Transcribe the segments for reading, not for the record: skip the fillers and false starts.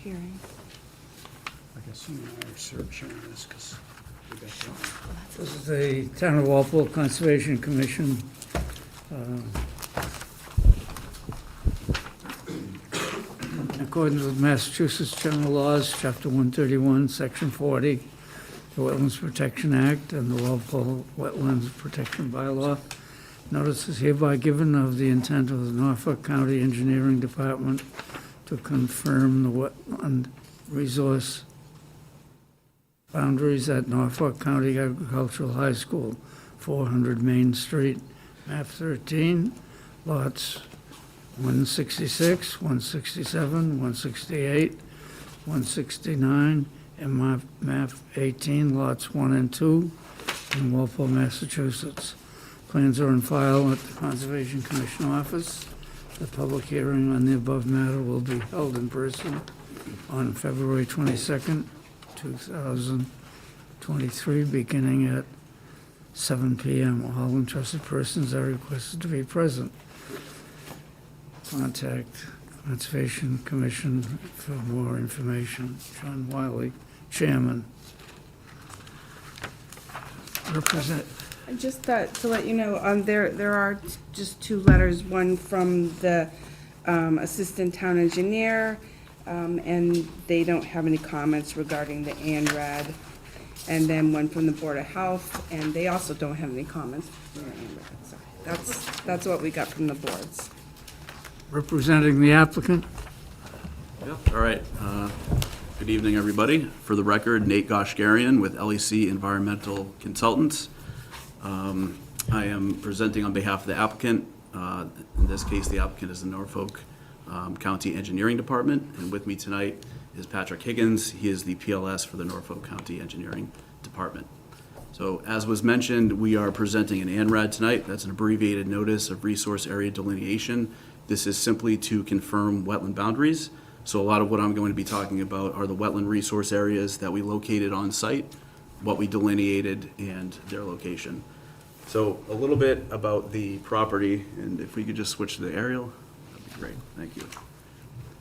hearing. I guess you and I are searching this because we got that. This is the Town of Walpole Conservation Commission. In accordance with Massachusetts General Laws, Chapter 131, Section 40, the Wetlands Protection Act, and the Walpole Wetlands Protection Bylaw, notice is hereby given of the intent of the Norfolk County Engineering Department to confirm the wetland resource boundaries at Norfolk County Agricultural High School, 400 Main Street, map 13, lots 166, 167, 168, 169, and map 18, lots 1 and 2, in Walpole, Massachusetts. Plans are on file at the Conservation Commission office. The public hearing on the above matter will be held in person on February 22nd, 2023, beginning at 7 p.m. All interested persons are requested to be present. Contact Conservation Commission for more information. John Wiley, Chairman. Represent. Just to let you know, there are just two letters, one from the Assistant Town Engineer, and they don't have any comments regarding the ANRAD, and then one from the Board of Health, and they also don't have any comments for ANRAD. So that's what we got from the boards. Representing the applicant. Yep, all right. Good evening, everybody. For the record, Nate Goshgarian with LEC Environmental Consultants. I am presenting on behalf of the applicant. In this case, the applicant is the Norfolk County Engineering Department, and with me tonight is Patrick Higgins. He is the PLS for the Norfolk County Engineering Department. So as was mentioned, we are presenting an ANRAD tonight. That's an abbreviated notice of resource area delineation. This is simply to confirm wetland boundaries. So a lot of what I'm going to be talking about are the wetland resource areas that we located on site, what we delineated, and their location. So a little bit about the property, and if we could just switch to the aerial, that'd be great. Thank you.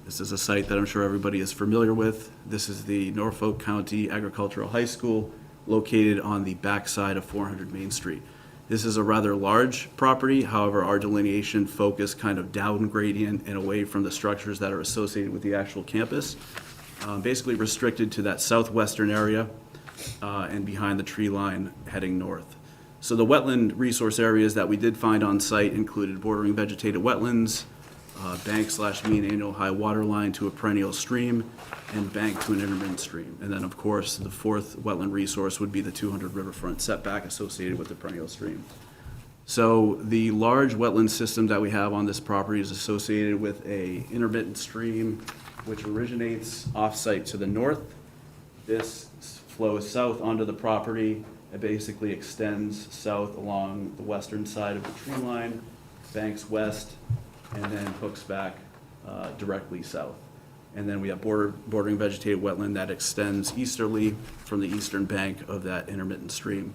This is a site that I'm sure everybody is familiar with. This is the Norfolk County Agricultural High School, located on the backside of 400 Main Street. This is a rather large property. However, our delineation focused kind of down gradient and away from the structures that are associated with the actual campus. Basically restricted to that southwestern area and behind the tree line heading north. So the wetland resource areas that we did find on site included bordering vegetated wetlands, bank/mean annual high water line to a perennial stream, and bank to an intermittent stream. And then, of course, the fourth wetland resource would be the 200 riverfront setback associated with the perennial stream. So the large wetland system that we have on this property is associated with a intermittent stream which originates off-site to the north. This flows south onto the property. It basically extends south along the western side of the tree line, banks west, and then hooks back directly south. And then we have bordering vegetated wetland that extends easterly from the eastern bank of that intermittent stream.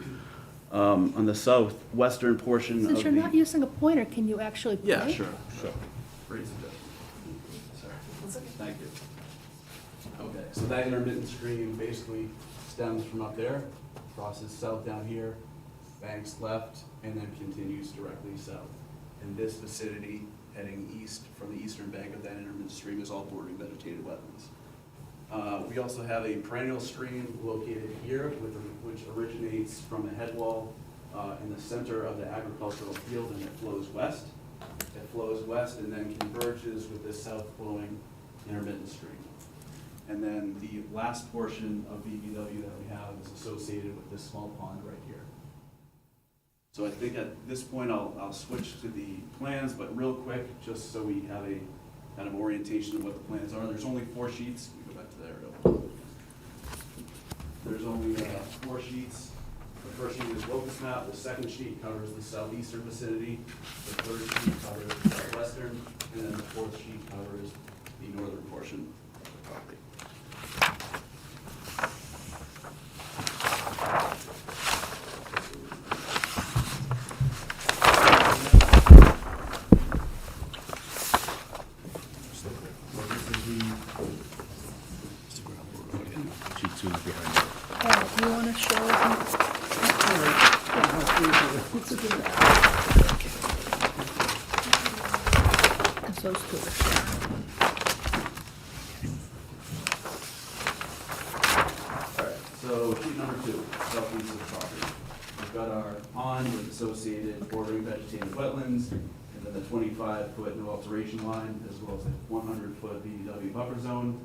On the southwestern portion of the... Since you're not using a pointer, can you actually play? Yeah, sure. Great suggestion. Sorry. Thank you. Okay, so that intermittent stream basically stems from up there, crosses south down here, banks left, and then continues directly south. And this vicinity heading east from the eastern bank of that intermittent stream is all bordering vegetated wetlands. We also have a perennial stream located here, which originates from a head wall in the center of the agricultural field, and it flows west. It flows west and then converges with this south-flowing intermittent stream. And then the last portion of VVW that we have is associated with this small pond right here. So I think at this point I'll switch to the plans, but real quick, just so we have a kind of orientation of what the plans are. There's only 4 sheets. We go back to the aerial. There's only 4 sheets. The first sheet is locus map. The second sheet covers the southeastern vicinity. The third sheet covers the southwestern, and then the fourth sheet covers the northern portion of the property. Do you want to show them? Let's do that. Because those two are sharing. All right, so sheet number 2, southeast of the property. We've got our pond with associated bordering vegetated wetlands, and then the 25-foot no alteration line, as well as a 100-foot BDW buffer zone.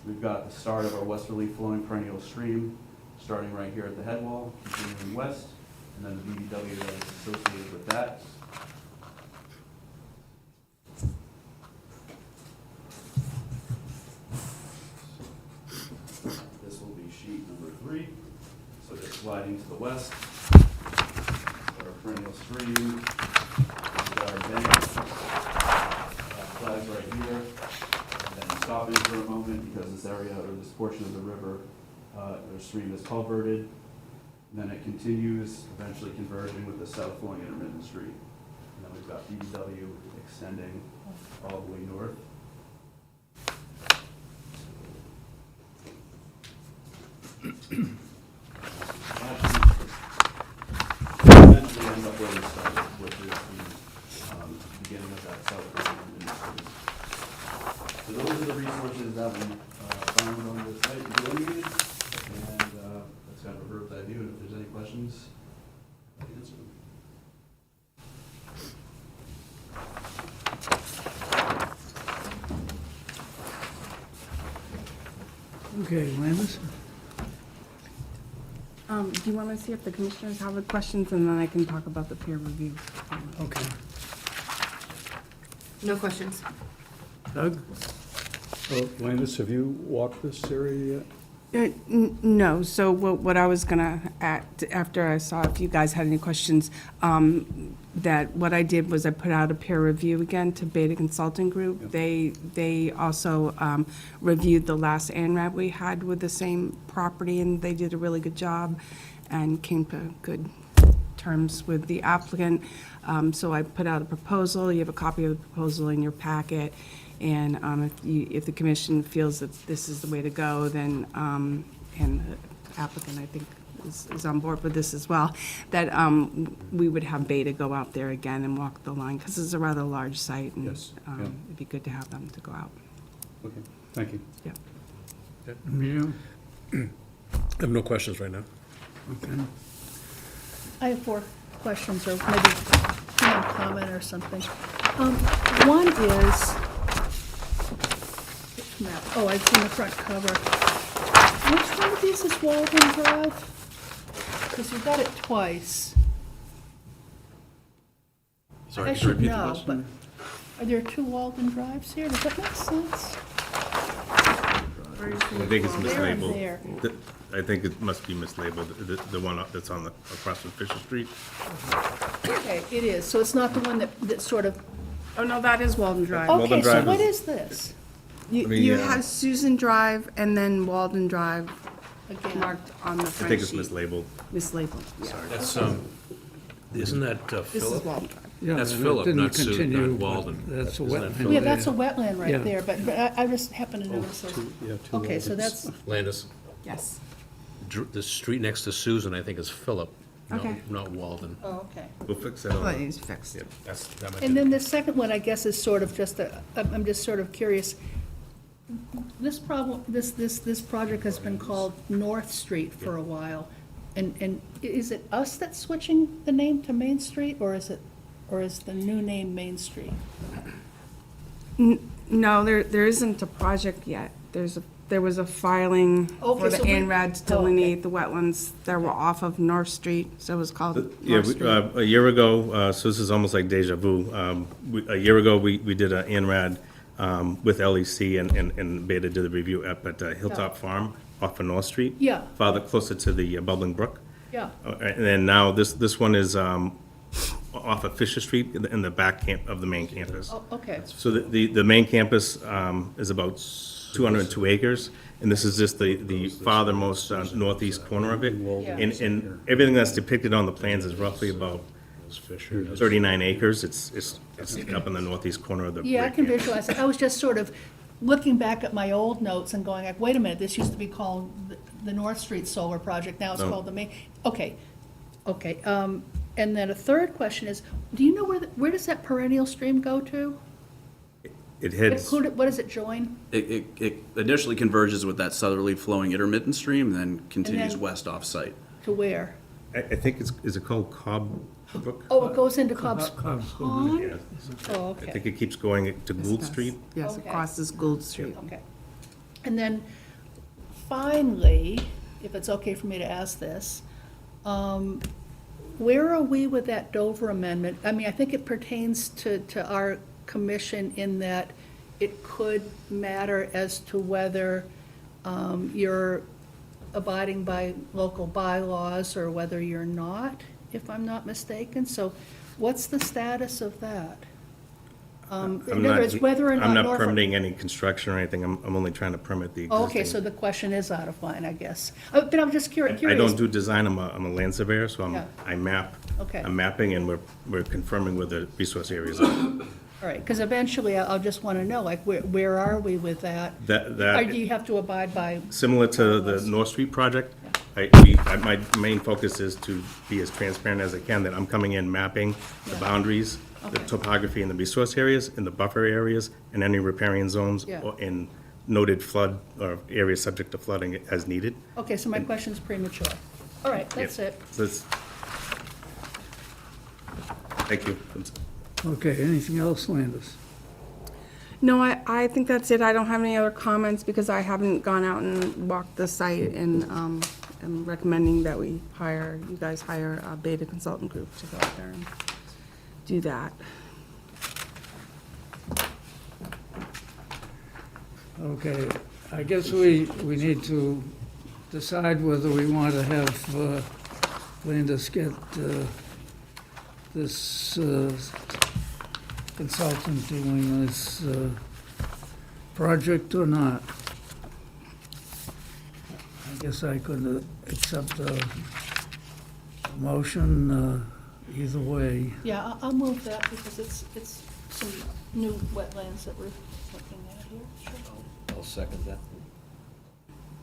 We've got the start of our westerly flowing perennial stream, starting right here at the head wall, continuing west, and then the BDW that is associated with that. This will be sheet number 3. So just sliding to the west, our perennial stream, we've got our bank, flags right here, and then stopping for a moment because this area or this portion of the river, the stream is culverted. And then it continues, eventually converging with the south flowing intermittent stream. And then we've got BDW extending all the way north. Eventually end up where we started, which is the beginning of that south flowing intermittent stream. So those are the resources that we found on the site and delineated, and that's kind of a bird's eye view, and if there's any questions, I can answer them. Okay, Landis? Do you want to see if the commissioners have any questions, and then I can talk about the peer review? Okay. No questions. Doug? Landis, have you walked this area yet? No, so what I was gonna add, after I saw if you guys had any questions, that what I did was I put out a peer review again to Beta Consulting Group. They also reviewed the last ANRAD we had with the same property, and they did a really good job and came to good terms with the applicant. So I put out a proposal. You have a copy of the proposal in your packet. And if the commission feels that this is the way to go, then, and the applicant, I think, is on board with this as well, that we would have Beta go out there again and walk the line, because it's a rather large site, and Yes, yeah. it'd be good to have them to go out. Okay, thank you. Yeah. You? I have no questions right now. Okay. I have 4 questions, or maybe one comment or something. One is, map. Oh, I've seen the front cover. Which one of these is Walden Drive? Because you've got it twice. Sorry, I can you should repeat the know, but question? are there 2 Walden Drives here? Does that make sense? I think it's There and mislabeled. there. I think it must be mislabeled, the one that's on the, across from Fisher Street. Okay, it is. So it's not the one that sort of, Oh, no, that is Walden Drive. Walden okay, so Drive what is- is this? You mean, you yeah. have Susan Drive and then Walden Drive Again, marked on the I front think it's sheet. mislabeled. Mislabeled, yeah. That's, isn't that This is Philip? Walden Drive. Yeah, That's and it Phillip, didn't not Sue, not continue, but Walden. That's a Isn't that wetland. Phillip? yeah, that's a there. wetland right Yeah. there, but I just happen to notice those. Okay, so that's, Landis, Yes. the street next to Susan, I think is Philip, Okay. not Walden. oh, okay. We'll fix that Well, on. it's fixed. Yep. That might be- And then the second one, I guess, is sort of just I'm just sort of curious. This project has been called North Street for a while. And is it us that's switching the name to Main Street, or is the new name Main Street? No, there isn't a project yet. There was a filing Okay, for the so we- ANRAD to oh, okay. delineate the wetlands that were off of North Street, so it was called Yeah, North Street. a year ago, so this is almost like deja vu. A year ago, we did an ANRAD with LEC and Beta did the review up at Hilltop Farm off of North Street. Yeah. Farther closer to the Bubbling Brook. Yeah, And then now, this one is off of Fisher Street in the back camp of the main campus. oh, okay. So the main campus is about 202 acres, and this is just the farthermost northeast corner of it. Yeah. And everything that's depicted on the plans is roughly about It's Fisher. 39 acres. It's up in the northeast corner of the. Yeah, I red can campus. visualize it. I was just sort of looking back at my old notes and going like, wait a minute, this used to be called the North Street Solar Project, now it's No. called the Main, okay, okay. And then a third question is, do you know where does that perennial stream go to? It heads, What does it join? It initially converges with that southerly flowing intermittent stream, then continues then- west off-site. To where? I think is it called Cobb Brook? Oh, it goes into Cobb's Cobb's Pond? Yeah. Oh, I think okay, it keeps going to Gould Street. Yes, Okay. it crosses Gould Street. okay. And then finally, if it's okay for me to ask this, where are we with that Dover amendment? I mean, I think it pertains to our commission in that it could matter as to whether you're abiding by local bylaws or whether you're not, if I'm not mistaken. So what's the status of that? I'm In not- other words, whether or not I'm not Norfolk- permitting any construction or anything. I'm only trying to permit the Oh, existing. okay, so the question is out of line, I guess. But I'm just curious. I don't do design, I'm a land surveyor, so Yeah. I map. Okay. I'm mapping and we're confirming where the resource areas are. All right, because eventually I'll just want to know, like, where are we with that? Or do you have to abide by, Similar to the North Street project, my main focus is to be as transparent as I can, that I'm coming in mapping the Yeah. boundaries, the Okay. topography in the resource areas, in the buffer areas, and any riparian zones, Yeah. or in noted flood, or areas subject to flooding as needed. okay, so my question's premature. All right, that's Yeah. it. So it's- Thank you. Okay, anything else, Landis? No, I think that's it. I don't have any other comments because I haven't gone out and walked the site, and I'm recommending that you guys hire a Beta Consultant Group to go out there and do that. Okay, I guess we need to decide whether we want to have Landis get this consultant doing this project or not. I guess I could accept a motion either way. Yeah, I'll move that because it's some new wetlands that we're looking at here. Sure. I'll second that.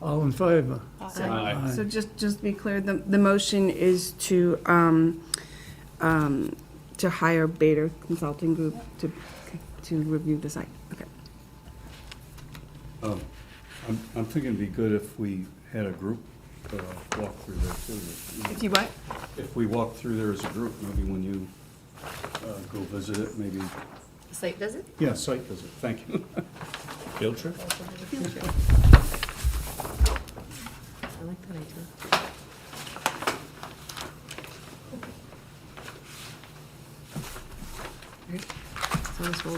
All in favor? Aye. So just to be clear, the motion is to hire Beta Consulting Group to review the site. Okay. I'm thinking it'd be good if we had a group walk through there too. If you what? If we walk through there as a group, maybe when you go visit it, maybe, Site visit? yeah, site visit, thank you. Field trip? I like that idea. So this will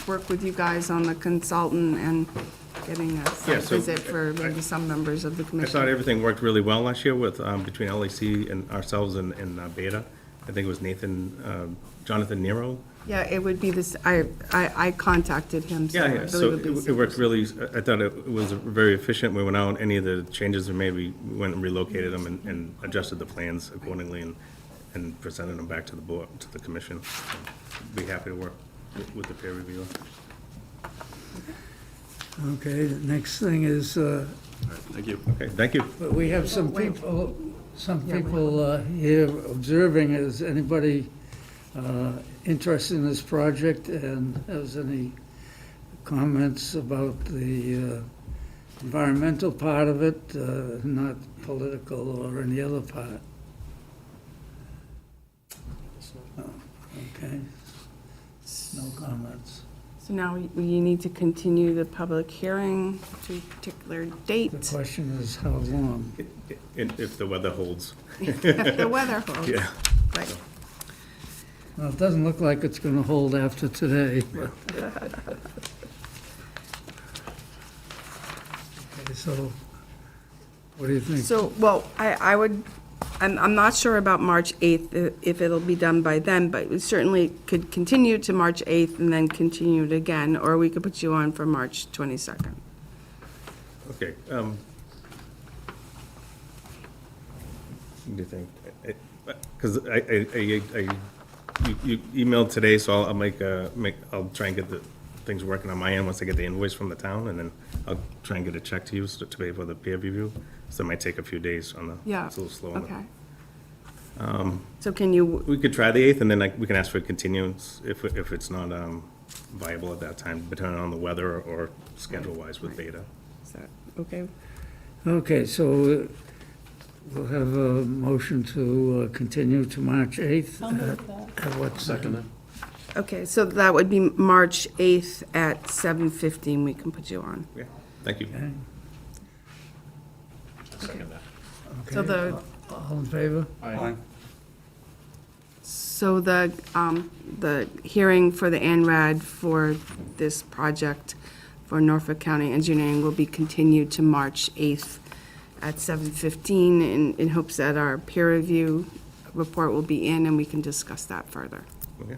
work with you guys on the consultant and getting a Yeah, site so visit for maybe some members of the I commission. thought everything worked really well last year with, between LEC and ourselves and Beta. I think it was Jonathan Nero. Yeah, it would be this, I contacted him, so I Yeah, believe so it'd be. it worked really, I thought it was very efficient. We went out, any of the changes we made, we went and relocated them and adjusted the plans accordingly and presented them back to the board, to the commission. Be happy to work with the peer reviewer. Okay, the next thing is, All right, thank you. Okay, thank you. but we have some people here observing. Is anybody interested in this project and has any comments about the environmental part of it, not political or any other part? Oh, okay. No comments. So now we need to continue the public hearing to a particular date, The question is how long? If the weather holds. if the weather holds. Yeah. Right. Well, it doesn't look like it's going to hold after today. Okay, so what do you think? So, well, I would, I'm not sure about March 8th, if it'll be done by then, but we certainly could continue to March 8th and then continue it again, or we could put you on for March 22nd. Okay. What do you think? Because you emailed today, so I'll try and get things working on my end once I get the invoice from the town, and then I'll try and get a check to you to pay for the peer review. So it might take a few days on the, Yeah, it's a little slow on the. okay. So can you, We could try the 8th, and then we can ask for a continuance if it's not viable at that time, depending on the weather or schedule-wise with Beta. is that okay? Okay, so we'll have a motion to continue to March 8th. I'll move that. At what Second time? that? Okay, so that would be March 8th at 7:15, we can put you on. Yeah, thank you. Okay. Second that. So Okay, the, all in favor? Aye. so the hearing for the ANRAD for this project for Norfolk County Engineering will be continued to March 8th at 7:15 in hopes that our peer review report will be in and we can discuss that further. Okay.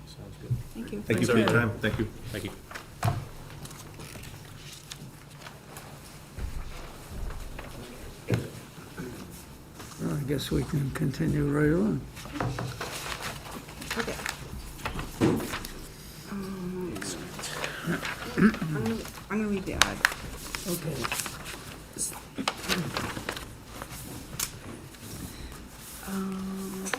Sounds good. Thank you. Thank you for your time. Thank you. Thank you. Well, I guess we can continue right on. Okay. I'm gonna read the ad. Okay.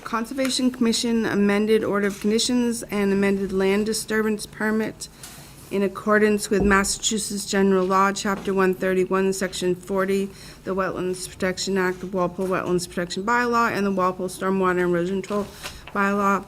Conservation Commission amended order of conditions and amended land disturbance permit in accordance with Massachusetts General Law, Chapter 131, Section 40, the Wetlands Protection Act, the Walpole Wetlands Protection Bylaw, and the Walpole Stormwater Erosion Control Bylaw.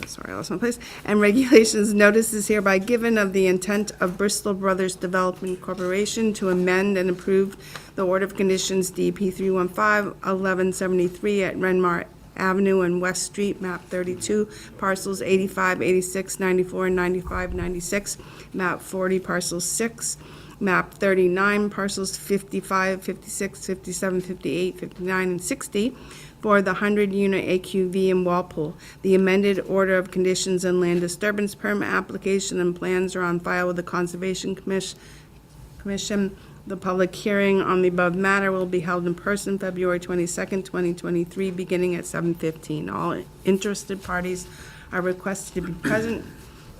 Sorry, I lost my place. And regulations, notice is hereby given of the intent of Bristol Brothers Development Corporation to amend and approve the order of conditions DP 315-1173 at Renmar Avenue and West Street, map 32, parcels 85, 86, 94, 95, 96, map 40, parcels 6, map 39, parcels 55, 56, 57, 58, 59, and 60, for the 100-unit AQV in Walpole. The amended order of conditions and land disturbance permit application and plans are on file with the Conservation Commission. The public hearing on the above matter will be held in person February 22nd, 2023, beginning at 7:15. All interested parties are requested to be present.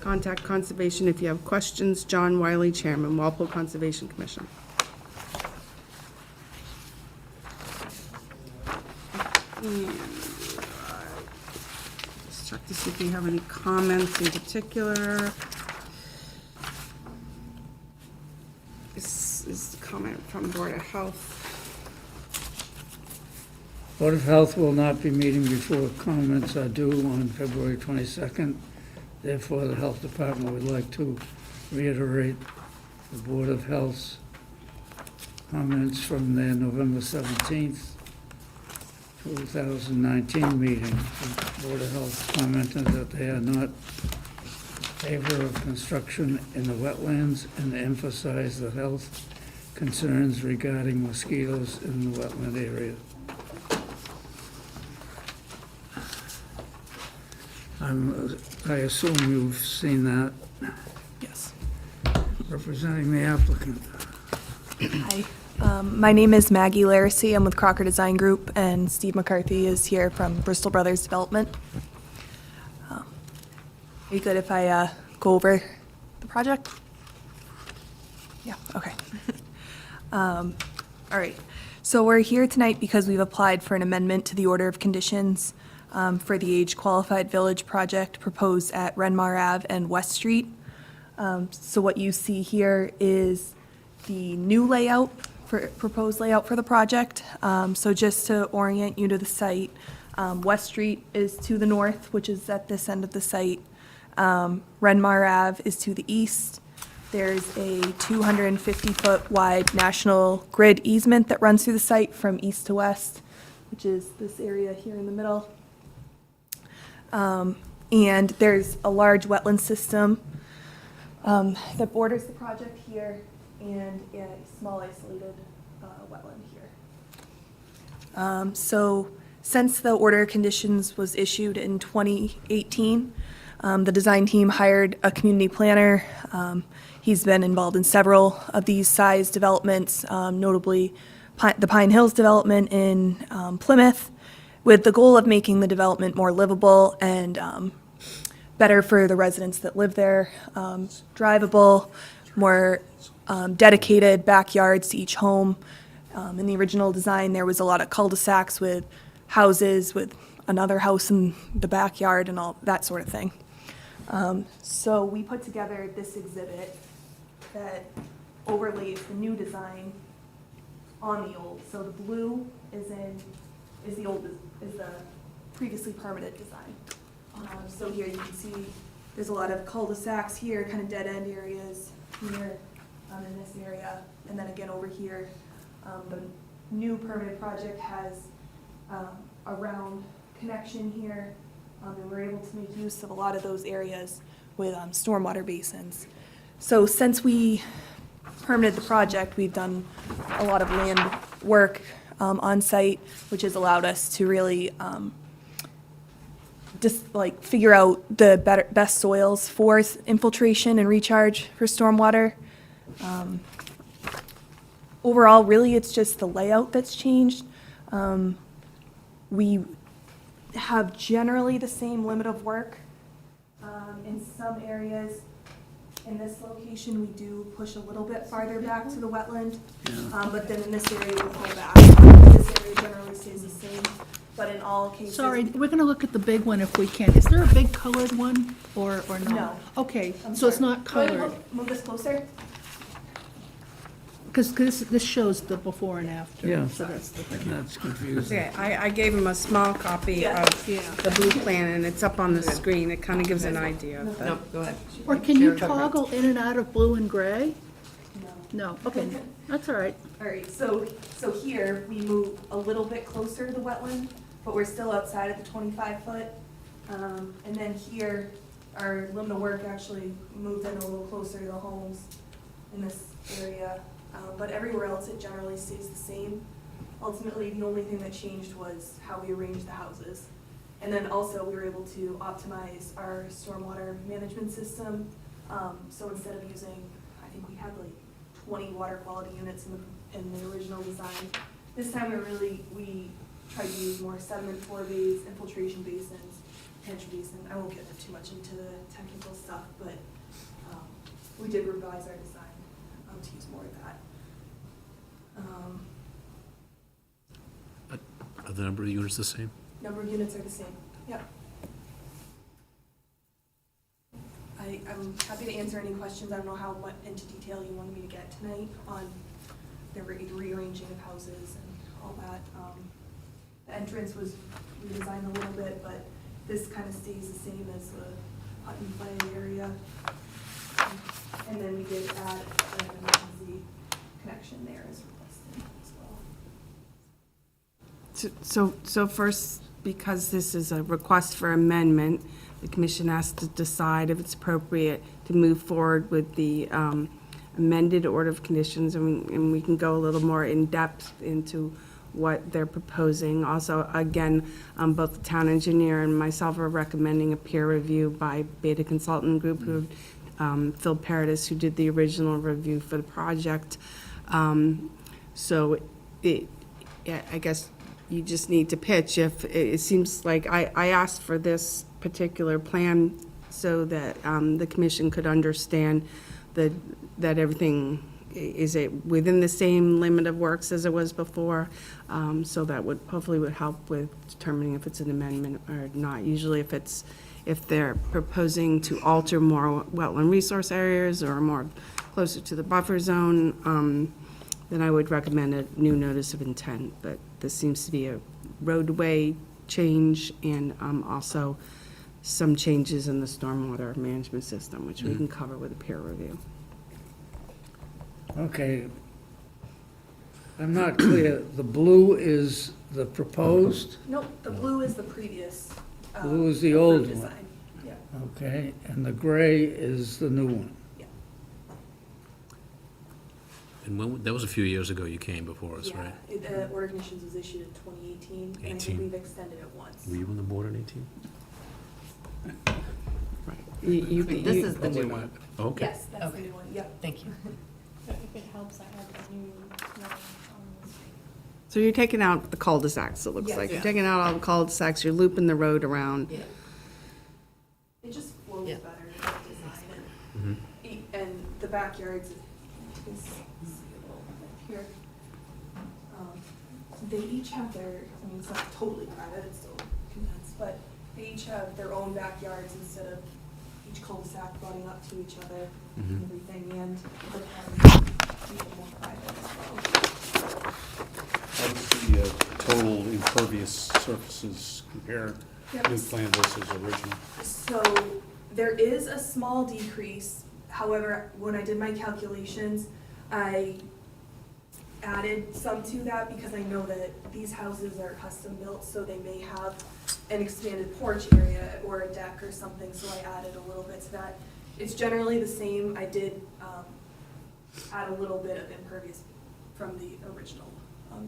Contact Conservation if you have questions. John Wiley, Chairman, Walpole Conservation Commission. Let's check to see if we have any comments in particular. This is the comment from Board of Health. Board of Health will not be meeting before comments are due on February 22nd. Therefore, the Health Department would like to reiterate the Board of Health's comments from their November 17th, 2019 meeting. The Board of Health commented that they are not in favor of construction in the wetlands and emphasized the health concerns regarding mosquitoes in the wetland area. I assume you've seen that. Yes. Representing the applicant. Hi. My name is Maggie Laracy. I'm with Crocker Design Group, and Steve McCarthy is here from Bristol Brothers Development. Are you good if I go over the project? Yeah, okay. All right. So we're here tonight because we've applied for an amendment to the order of conditions for the age-qualified village project proposed at Renmar Ave and West Street. So what you see here is the new layout, proposed layout for the project. So just to orient you to the site, West Street is to the north, which is at this end of the site. Renmar Ave is to the east. There's a 250-foot wide national grid easement that runs through the site from east to west, which is this area here in the middle. And there's a large wetland system that borders the project here and a small isolated wetland here. So since the order of conditions was issued in 2018, the design team hired a community planner. He's been involved in several of these size developments, notably the Pine Hills development in Plymouth, with the goal of making the development more livable and better for the residents that live there, drivable, more dedicated backyards to each home. In the original design, there was a lot of cul-de-sacs with houses with another house in the backyard and all that sort of thing. So we put together this exhibit that overlays the new design on the old. So the blue is the previously permitted design. So here you can see there's a lot of cul-de-sacs here, kind of dead end areas here in this area, and then again over here. The new permitted project has a round connection here, and we're able to make use of a lot of those areas with stormwater basins. So since we permitted the project, we've done a lot of land work on site, which has allowed us to really just like figure out the best soils for infiltration and recharge for stormwater. Overall, really, it's just the layout that's changed. We have generally the same limit of work. In some areas, in this location, we do push a little bit farther back to the wetland, but then in this area, we pull back. This area generally stays the same, but in all cases. Sorry, we're gonna look at the big one if we can. Is there a big colored one or not? No. Okay, I'm so it's sorry. not Go ahead and colored, Move this closer. because this shows the before and after. Yeah. So that's the thing. That's confusing. Okay, I gave him a small copy Yeah. of Yeah. the blue plan, and it's up on the screen. It kind of gives an idea of the. No, go ahead. Or can you toggle in and out of blue and gray? No, okay, that's all right. All right, so here, we move a little bit closer to the wetland, but we're still outside of the 25-foot. And then here, our limit of work actually moved in a little closer to the homes in this area. But everywhere else, it generally stays the same. Ultimately, the only thing that changed was how we arranged the houses. And then also, we were able to optimize our stormwater management system. So instead of using, I think we had like 20 water quality units in the original design. This time we tried to use more sediment forebays, infiltration basins, catch basin. I won't get too much into the technical stuff, but we did revise our design to use more of that. Are the number of units the same? Number of units are the same, yep. I'm happy to answer any questions. I don't know how much into detail you wanted me to get tonight on the rearranging of houses and all that. The entrance was redesigned a little bit, but this kind of stays the same as the Hutton Play area. And then we did add an emergency connection there as requested as well. So first, because this is a request for amendment, the commission has to decide if it's appropriate to move forward with the amended order of conditions, and we can go a little more in depth into what they're proposing. Also, again, both the town engineer and myself are recommending a peer review by Beta Consultant Group, who Phil Paradis, who did the original review for the project. So I guess you just need to pitch if, it seems like I asked for this particular plan so that the commission could understand that everything is within the same limit of works as it was before. So that would, hopefully would help with determining if it's an amendment or not. Usually if they're proposing to alter more wetland resource areas or more closer to the buffer zone, then I would recommend a new notice of intent. But this seems to be a roadway change and also some changes in the stormwater management system, which we can cover with a peer review. Okay. I'm not clear. The blue is the proposed, Nope, the blue is the previous. Blue is the old approved one. design. Yeah. okay, and the gray is the new one. And when, that was a few years ago you came before us, Yeah, right? the order of conditions was issued in 2018, and I 18. think we've extended it once. Were you on the board in 18? This is the new one. Okay. Yes, that's the Okay. new one, yep. Thank you. If it helps, I have the new drawing on the screen. So you're taking out the cul-de-sacs, it looks Yes. like. You're Yeah. taking out all the cul-de-sacs, you're looping the road around. Yeah. It just flows Yeah. better with design. And the backyards, you can see a little bit here. They each have their, I mean, it's not totally private, it's still condensed, but they each have their own backyards instead of each cul-de-sac running up to each other and everything, and the park is even more private as well. How does the total impervious surfaces compare, Yep. new plan versus original? So there is a small decrease. However, when I did my calculations, I added some to that because I know that these houses are custom built, so they may have an expanded porch area or a deck or something, so I added a little bit to that. It's generally the same. I did add a little bit of impervious from the original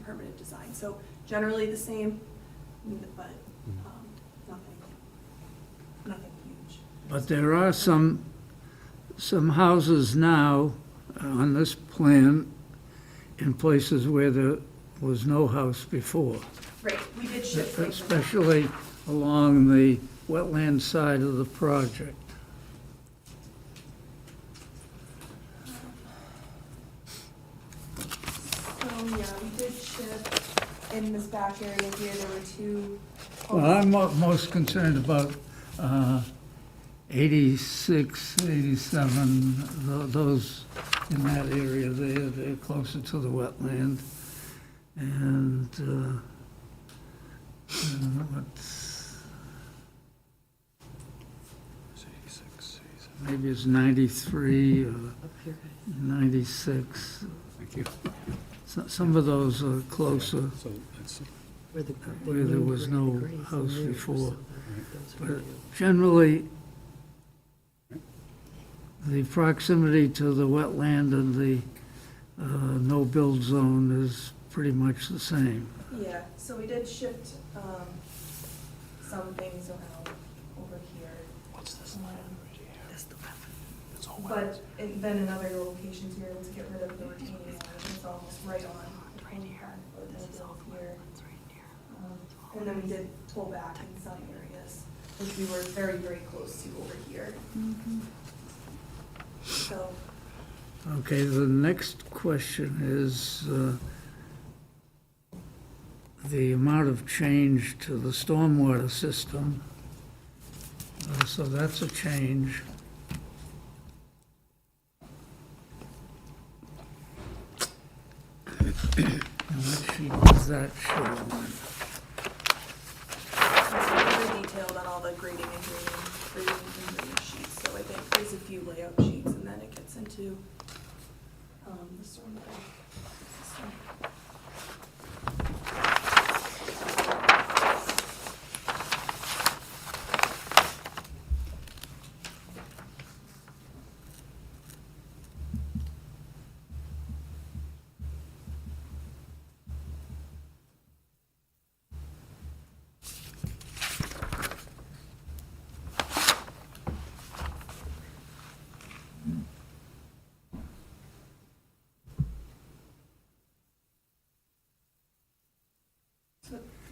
permanent design. So generally the same, but nothing huge. But there are some houses now on this plan in places where there was no house before, Right, we did shift things. especially along the wetland side of the project. So, yeah, we did shift in this back area here, there were two. Well, I'm most concerned about 86, 87, those in that area there, they're closer to the wetland. And what's, maybe it's 93 or Up here. 96. Thank you. Some of those are closer, So that's, Where the where there was no grades and house mirrors, before. those are But new. generally, the proximity to the wetland and the no-build zone is pretty much the same. Yeah, so we did shift some things around over here. What's this land right here? That's the wetland. It's all But then in other locations, we were able to get rid of the retaining wall, it's almost right on. Right here. Here. And then we did pull back in some areas, which we were very, very close to over here. So, Okay, the next question is the amount of change to the stormwater system. So that's a change. And what sheet does that show on? it's really detailed on all the grading and grading sheets, so I think there's a few layout sheets, and then it gets into the stormwater system.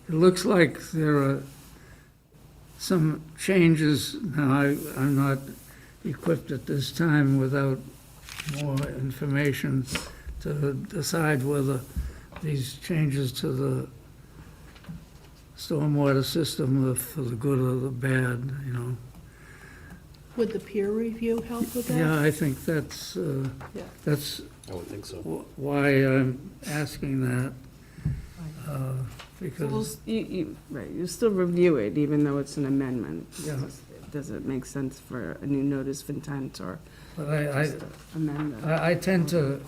It looks like there are some changes. Now, I'm not equipped at this time without more information to decide whether these changes to the stormwater system are for the good or the bad, you know. Would the peer review help with that? Yeah, I think that's I would think so. why I'm asking that, So because, right, you still review it even though it's an amendment. Yeah. Does it make sense for a new notice of intent or but I just amend it? I tend to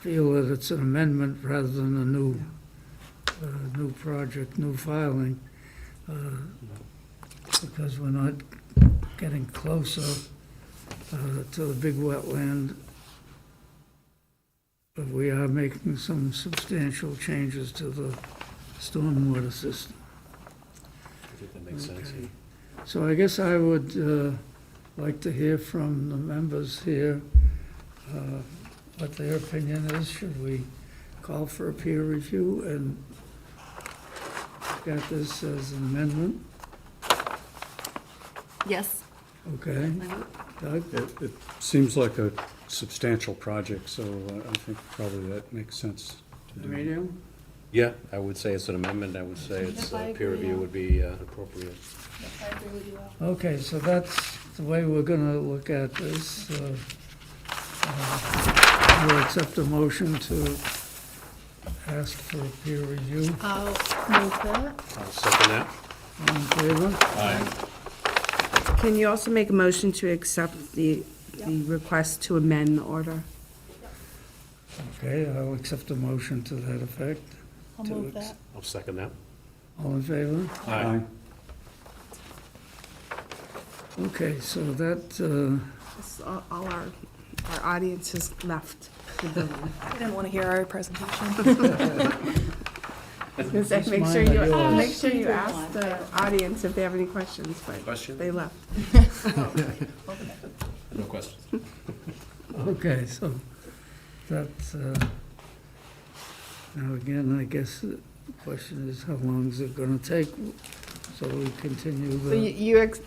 feel that it's an amendment rather than a new project, new filing, because we're not getting closer to the big wetland, but we are making some substantial changes to the stormwater system. I think that makes sense. Okay. So I guess I would like to hear from the members here what their opinion is. Should we call for a peer review and got this as an amendment, Yes. okay? Doug? It seems like a substantial project, so I think probably that makes sense to do. Radio? Yeah, I would say it's an amendment. I would say it's, I peer agree, review yeah. would be appropriate. I agree with you, Al. Okay, so that's the way we're gonna look at this. We'll accept a motion to ask for a peer review. I'll move that. I'll second that. All in favor? Can you also make a motion to accept the request to amend the order? Okay, I'll accept a motion to that effect. I'll move that. I'll second that. All in favor? Aye. Okay, so that, This- All our audience has left the building. I didn't want to hear our presentation. Make sure mine or you, yours? make sure you ask the audience if they have any questions, but Questions? they left. No questions. okay, so that's, now again, I guess the question is how long is it gonna take? So we continue So the,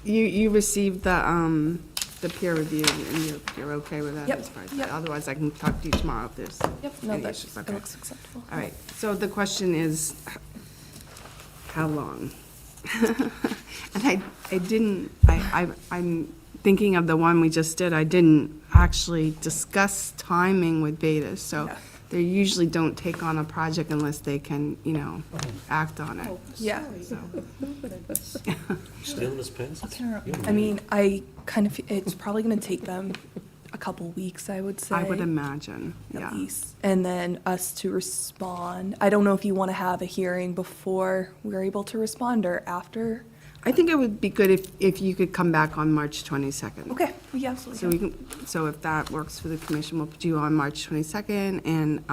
you received the peer review, and you're okay with that Yep, as far as, yep. otherwise I can talk to you tomorrow if there's Yep, no, any that issues. that Okay. looks acceptable. All right, so the question is, how long? And I'm thinking of the one we just did, I didn't actually discuss timing with Beta, so Yeah. they usually don't take on a project unless they can, act on it. Yeah. Stealing his pens? I mean, I kind of, it's probably going to take them a couple weeks, I would say. I would imagine, yeah. At least. And then us to respond. I don't know if you want to have a hearing before we're able to respond or after. I think it would be good if you could come back on March 22nd. Okay, we absolutely So can. we can, so if that works for the commission, we'll put you on March 22nd, and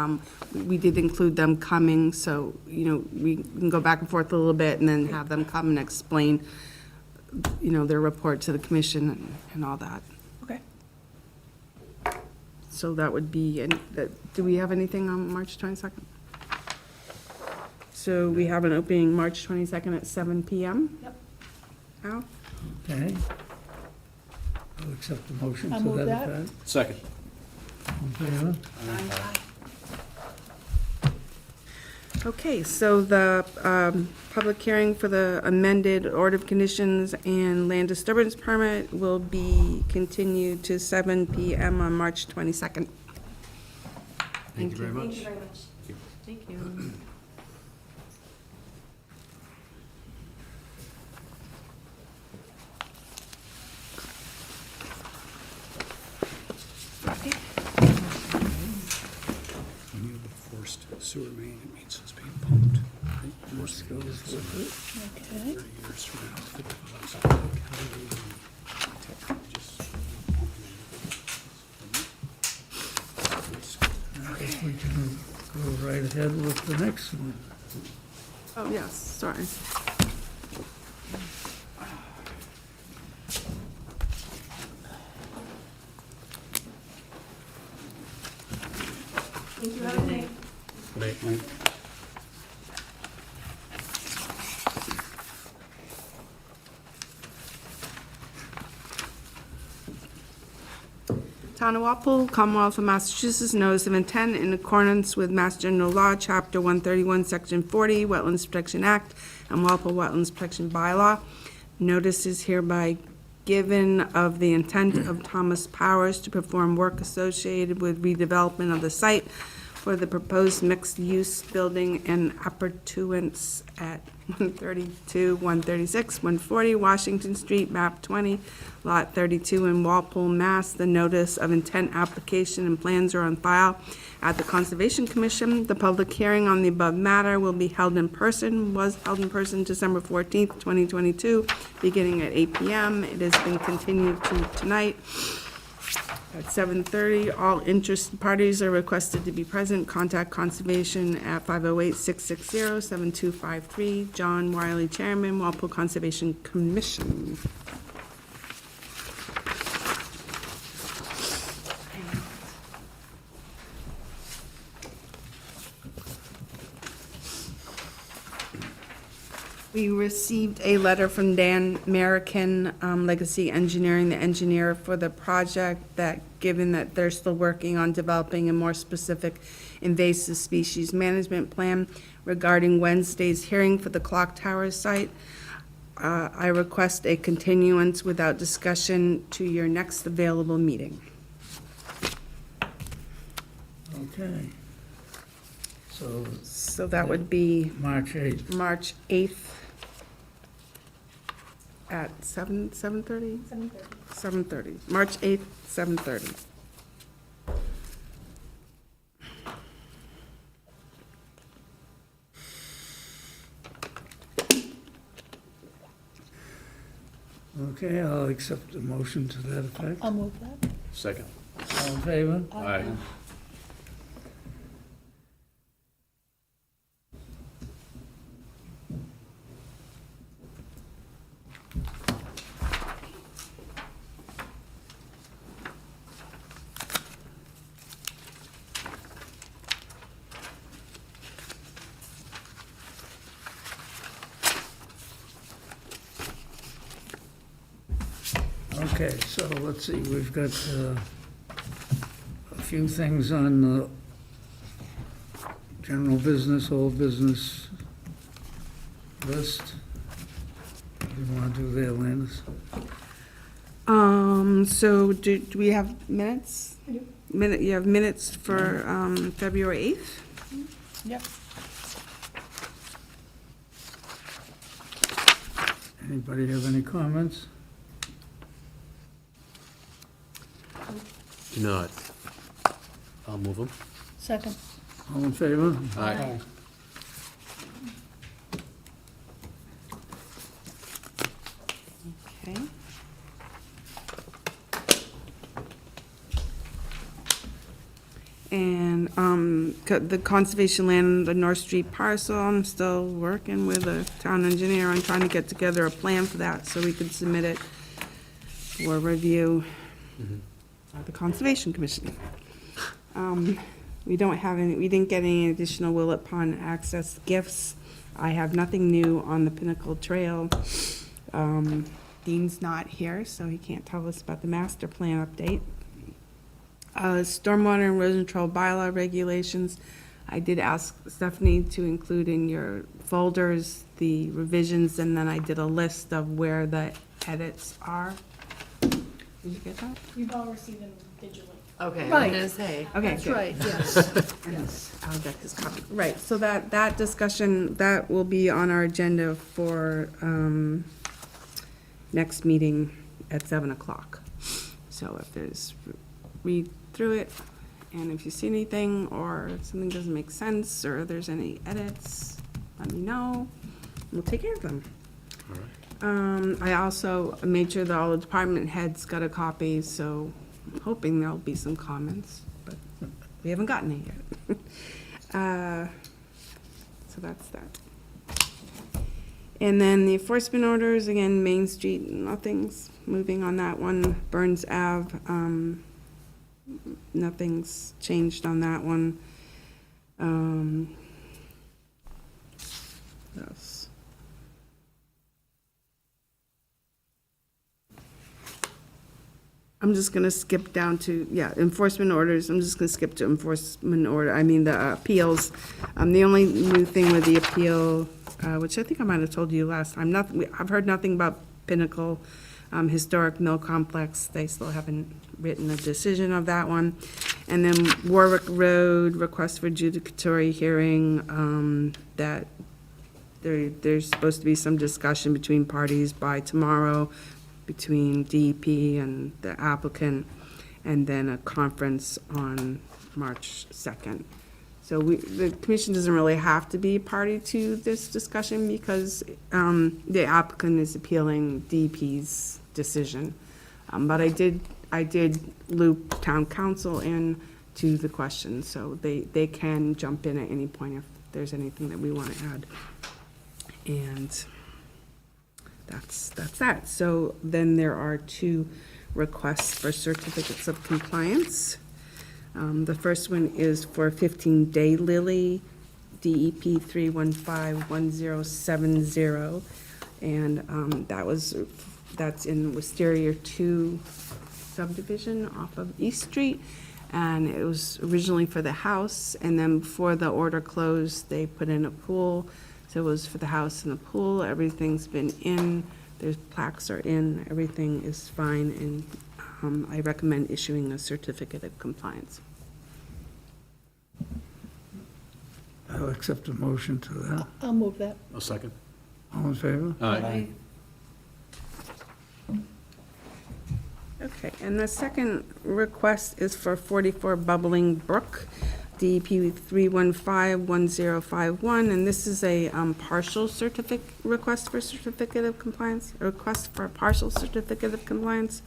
we did include them coming, so, we can go back and forth a little bit, and then have them come and explain, their report to the commission and all that. Okay. So that would be, do we have anything on March 22nd? So we have an opening March 22nd at 7 PM? Yep. Al? okay? I'll accept the motion I'll to move that that. effect. Second. All in favor? Okay, so the public hearing for the amended order of conditions and land disturbance permit will be continued to 7 PM on March 22nd. Thank you very much. Thank you very much. Thank you. When you have a forced sewer main, it means it's being pumped. right? Forced goes with it. Okay. 30 years from now, 50 bucks. How do you just- I guess we can go right ahead with the next one. Oh, yes, sorry. Thank you. Have a good night. Right. Town of Walpole, Commonwealth of Massachusetts, notice of intent in accordance with Mass General Law, Chapter 131, Section 40, Wetlands Protection Act, and Walpole Wetlands Protection Bylaw. Notice is hereby given of the intent of Thomas Powers to perform work associated with redevelopment of the site for the proposed mixed-use building and appurtenance at 132, 136, 140 Washington Street, map 20, lot 32 in Walpole, Mass. The notice of intent application and plans are on file at the Conservation Commission. The public hearing on the above matter will be held in person, was held in person December 14th, 2022, beginning at 8 PM. It has been continued to tonight at 7:30. All interested parties are requested to be present. Contact Conservation at 508-660-7253. John Wiley, Chairman, Walpole Conservation Commission. We received a letter from Dan American, Legacy Engineering, the engineer for the project, that given that they're still working on developing a more specific invasive species management plan regarding Wednesday's hearing for the clock tower site, I request a continuance without discussion to your next available meeting. Okay. So So that would be March 8th. March 8th at 7:30? 7:30. March 8th, 7:30. Okay, I'll accept a motion to that effect. I'll move that. Second. All in favor? Aye. Okay, so let's see, we've got a few things on the general business, old business list. What do you want to do there, Landis? So do we have minutes? You have minutes for, February 8th? Yep. Anybody have any comments? Do not. I'll move them. Second. All in favor? Aye. Okay. And, the conservation land, the North Street parcel, I'm still working with the town engineer on trying to get together a plan for that, so we can submit it for review at the Conservation Commission. We didn't get any additional Willet Pond access gifts. I have nothing new on the Pinnacle Trail. Dean's not here, so he can't tell us about the master plan update. Stormwater and erosion control bylaw regulations. I did ask Stephanie to include in your folders the revisions, and then I did a list of where the edits are. Did you get that? You've all received them digitally. Okay, I was Right. gonna say. Okay, That's good. right, yes. Yes, I'll get his copy. Right, so that discussion, that will be on our agenda for next meeting at 7 o'clock. So if there's, read through it, and if you see anything, or if something doesn't make sense, or there's any edits, let me know. We'll take care of them. I also made sure that all the department heads got a copy, so I'm hoping there'll be some comments, but we haven't gotten it yet. So that's that. And then the enforcement orders, again, Main Street, nothing's moving on that one. Burns Ave, nothing's changed on that one. What else? I'm just gonna skip down to, enforcement orders. I'm just gonna skip to the appeals. The only new thing with the appeal, which I think I might have told you last time, I've heard nothing about Pinnacle Historic Mill Complex. They still haven't written a decision of that one. And then Warwick Road, request for judicatory hearing, that there's supposed to be some discussion between parties by tomorrow, between DEP and the applicant, and then a conference on March 2nd. So the commission doesn't really have to be a party to this discussion because the applicant is appealing DEP's decision. But I did loop town council in to the question, so they can jump in at any point if there's anything that we want to add. And that's that. So then there are 2 requests for certificates of compliance. The first one is for 15 Daylily DEP 3151070. And that's in Wisteria 2 subdivision off of East Street. And it was originally for the house, and then before the order closed, they put in a pool. So it was for the house and the pool. Everything's been in, there's plaques are in, everything is fine, and I recommend issuing a certificate of compliance. I'll accept a motion to that. I'll move that. A second? All in favor? Aye. Okay, and the second request is for 44 Bubbling Brook, DEP 3151051, and this is a partial request for certificate of compliance, a request for a partial certificate of compliance.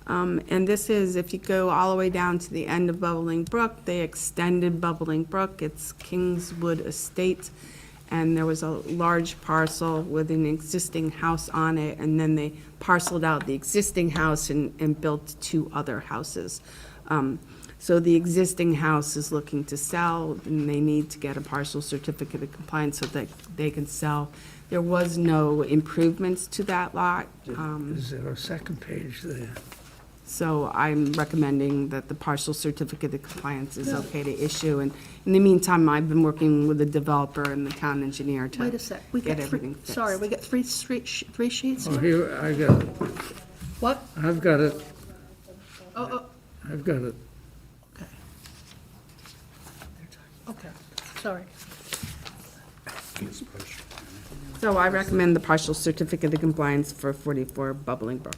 And this is, if you go all the way down to the end of Bubbling Brook, they extended Bubbling Brook, it's Kingswood Estate, and there was a large parcel with an existing house on it, and then they parceled out the existing house and built 2 other houses. So the existing house is looking to sell, and they need to get a partial certificate of compliance so that they can sell. There was no improvements to that lot. Is there a second page there? So I'm recommending that the partial certificate of compliance is okay to issue. And in the meantime, I've been working with the developer and the town engineer to Wait a sec, we get got everything three, fixed. sorry, we got three sheets? Oh, here, I got it. What? I've got it. Oh, I've got it. okay. Okay, sorry. So I recommend the partial certificate of compliance for 44 Bubbling Brook.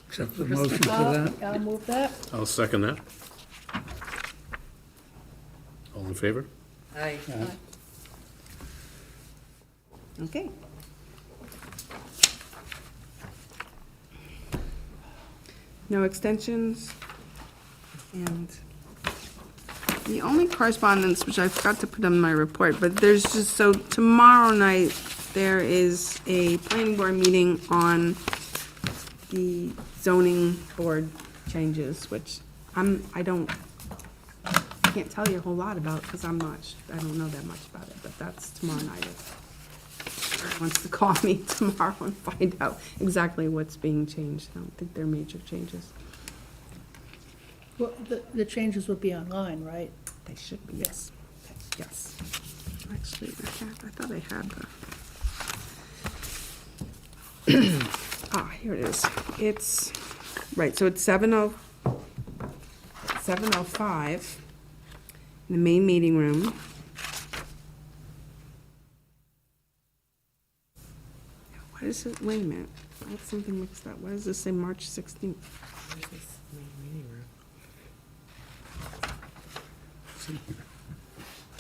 Accept the motion to that. I'll move that. I'll second that. All in favor? Aye. Okay. No extensions. And the only correspondence, which I forgot to put on my report, but there's just, so tomorrow night, there is a planning board meeting on the zoning board changes, which I can't tell you a whole lot about, because I don't know that much about it, but that's tomorrow night. If wants to call me tomorrow and find out exactly what's being changed. I don't think they're major changes. Well, the changes would be online, right? They should be, yes. Yes. Actually, I thought I had the. Here it is. It's, right, so it's 7:05 in the main meeting room. What is it, wait a minute, I have something mixed up. What does this say, March 16th?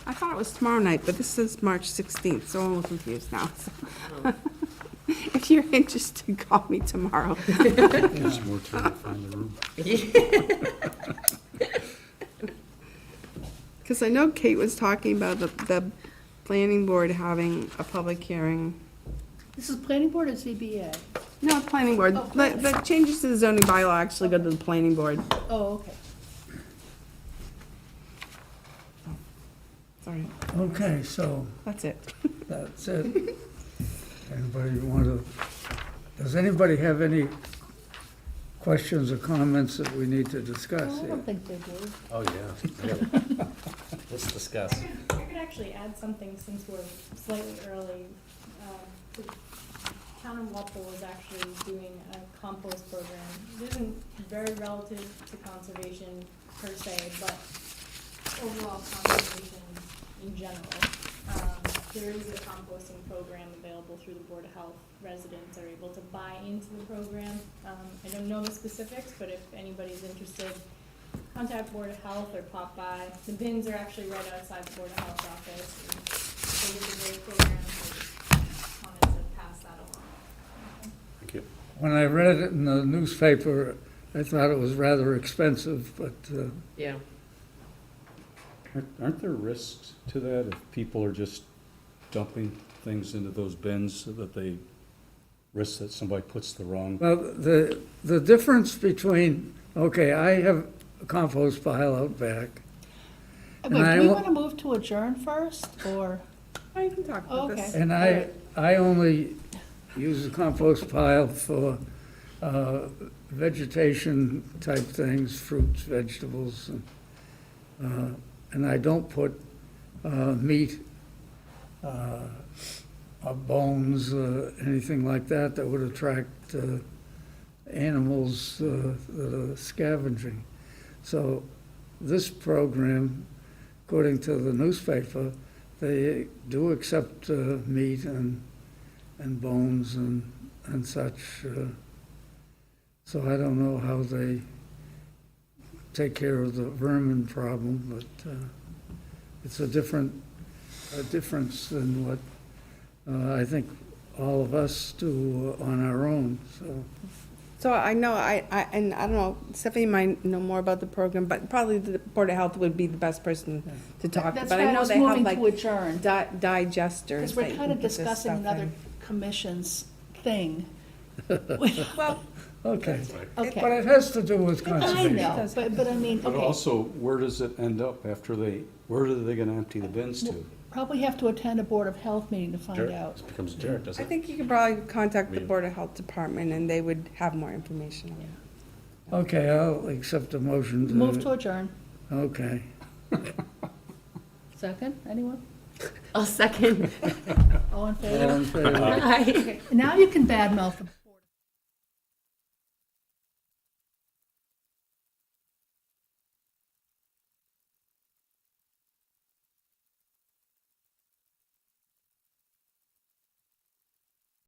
I thought it was tomorrow night, but this says March 16th, so I'm a little confused now. If you're interested, call me tomorrow. Gives more time to find the room. Because I know Kate was talking about the planning board having a public hearing. This is planning board or ZBA? No, planning board. Oh, The changes to the zoning bylaw actually go to the planning board. Oh, okay. Sorry, Okay, so that's it. that's it. Anybody want to, does anybody have any questions or comments that we need to discuss Well, I here? don't think they do. Oh, yeah. Let's discuss. I could actually add something since we're slightly early. The town of Walpole is actually doing a compost program. It isn't very relative to conservation per se, but overall conservation in general. There is a composting program available through the Board of Health. Residents are able to buy into the program. I don't know the specifics, but if anybody's interested, contact Board of Health or pop by. The bins are actually right outside the Board of Health office. And I think it's a great program, so I just wanted to pass that along. Thank you. When I read it in the newspaper, I thought it was rather expensive, but Yeah. Aren't there risks to that if people are just dumping things into those bins so that they risk that somebody puts the wrong? well, the difference between, okay, I have a compost pile out back, Wait, And I do we wa- want to move to adjourn first, or? Oh, you can talk about this. Okay. And I only use the compost pile for vegetation type things, fruits, vegetables, and I don't put meat or bones, anything like that that would attract animals that are scavenging. So this program, according to the newspaper, they do accept meat and bones and such. So I don't know how they take care of the vermin problem, but it's a difference than what I think all of us do on our own, so. So I know, and I don't know, Stephanie might know more about the program, but probably the Board of Health would be the best person to talk to. That's But why I I know was they have moving like to adjourn, digesters. because that we're you kind of can put this discussing stuff another in. commission's thing. Well, Okay. Okay. But it has to do with I conservation. know, but I mean, But okay, also, where does it end up after where are they gonna empty the bins to? probably have to attend a Board of Health meeting to find out. It becomes a jerk, doesn't I it? think you could probably contact the Board of Health Department and they would have more information on it. Okay, I'll accept a motion to. Move to adjourn. Okay. Second, anyone? I'll second. All in All favor? in favor? Aye. Now you can badmouth the